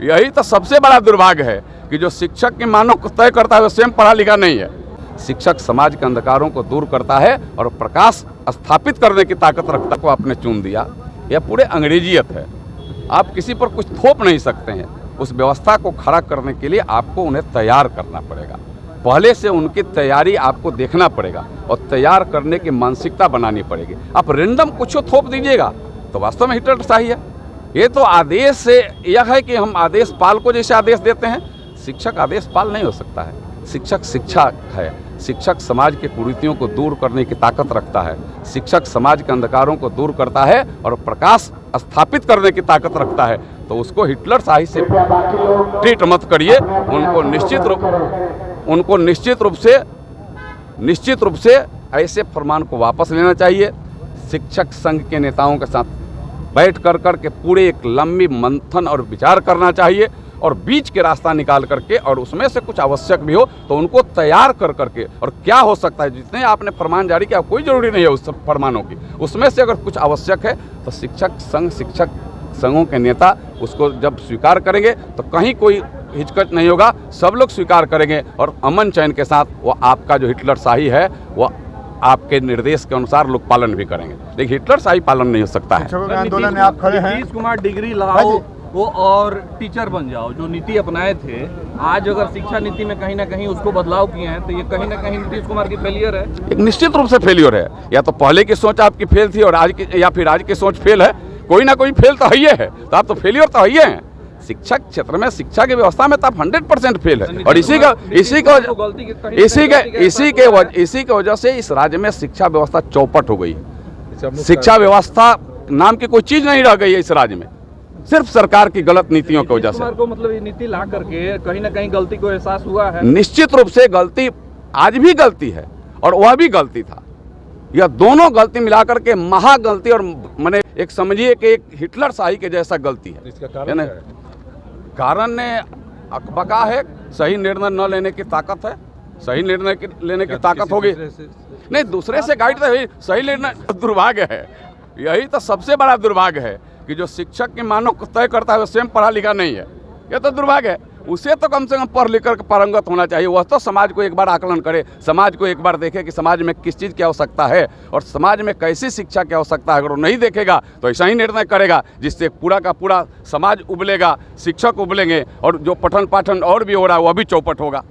यही तो सबसे बड़ा दुर्भाग्य है कि जो शिक्षक की मानों को तय करता है वो स्वयं पढ़ा लिखा नहीं है। शिक्षक समाज के अंधकारों को दूर करता है और प्रकाश स्थापित करने की ताकत रखता को आपने चुन दिया। यह पूरे अंग्रेजियत है। आप किसी पर कुछ थोप नहीं सकते हैं। उस व्यवस्था को खड़ा करने के लिए आपको उन्हें तैयार करना पड़ेगा। पहले से उनकी तैयारी आपको देखना पड़ेगा और तैयार करने की मानसिकता बनानी पड़ेगी। आप रेंडम कुछ थोप दीजिएगा तो वास्तव में हिटलरशाही है। ये तो आदेश से यह है कि हम आदेश पाल को जैसे आदेश देते हैं, शिक्षक आदेश पाल नहीं हो सकता है। शिक्षक शिक्षा है। शिक्षक समाज के कुरीतियों को दूर करने की ताकत रखता है। शिक्षक समाज के अंधकारों को दूर करता है और प्रकाश स्थापित करने की ताकत रखता है। तो उसको हिटलरशाही से ट्रीट मत करिए। उनको निश्चित रूप से ऐसे फरमान को वापस लेना चाहिए। शिक्षक संघ के नेताओं के साथ बैठ कर के पूरे एक लंबी मंथन और विचार करना चाहिए और बीच के रास्ता निकाल करके और उसमें से कुछ आवश्यक भी हो तो उनको तैयार कर करके और क्या हो सकता है, जितने आपने फरमान जारी किया कोई ज़रूरी नहीं है उस सब फरमानों की, उसमें से अगर कुछ आवश्यक है तो शिक्षक संघों के नेता उसको जब स्वीकार करेंगे तो कहीं कोई हिचकच नहीं होगा। सब लोग स्वीकार करेंगे और अमन चैन के साथ वो आपका जो हिटलरशाही है वो आपके निर्देश के अनुसार लोग पालन भी करेंगे। देखिए हिटलरशाही पालन नहीं हो सकता है। आंदोलन में आप खड़े हैं। नीतीश कुमार डिग्री लगाओ वो और टीचर बन जाओ, जो नीति अपनाए थे, आज अगर शिक्षा नीति में कहीं ना कहीं उसको बदलाव किए हैं तो ये कहीं ना कहीं नीतीश कुमार की फेलियर है। एक निश्चित रूप से फेलियर है। या तो पहले की सोच आपकी फेल थी और आज की, या फिर आज की सोच फेल है। कोई ना कोई फेल तो है, तो आप तो फेलियर तो है हैं। शिक्षा क्षेत्र में, शिक्षा की व्यवस्था में तो आप 100% फेल है। और इसी की वजह से इस राज्य में शिक्षा व्यवस्था चौपट हो गई। शिक्षा व्यवस्था नाम की कोई चीज नहीं रह गई है इस राज्य में, सिर्फ सरकार की गलत नीतियों की वजह से। को मतलब ये नीति ला करके कहीं ना कहीं गलती को एहसास हुआ है। निश्चित रूप से गलती आज भी गलती है और वह भी गलती था। यह दोनों गलती मिलाकर के महा गलती और मैंने एक समझिए कि एक हिटलरशाही के जैसा गलती है। इसका कारण क्या है? कारण ने अकबका है, सही निर्णय न लेने की ताकत है। सही निर्णय लेने की ताकत होगी नहीं, दूसरे से गाइड तो सही निर्णय। दुर्भाग्य है, यही तो सबसे बड़ा दुर्भाग्य है कि जो शिक्षक की मानों को तय करता है वो स्वयं पढ़ा लिखा नहीं है। यह तो दुर्भाग्य है। उसे तो कम से कम पढ़ लिख कर पारंगत होना चाहिए। वह तो समाज को एक बार आकलन करे, समाज को एक बार देखे कि समाज में किस चीज़ की आवश्यकता है और समाज में कैसी शिक्षा की आवश्यकता है। अगर वो नहीं देखेगा तो ऐसा ही निर्णय करेगा जिससे पूरा का पूरा समाज उबलेगा, शिक्षक उबलेंगे और जो पठन पाठन और भी हो रहा है वह भी चौपट होगा।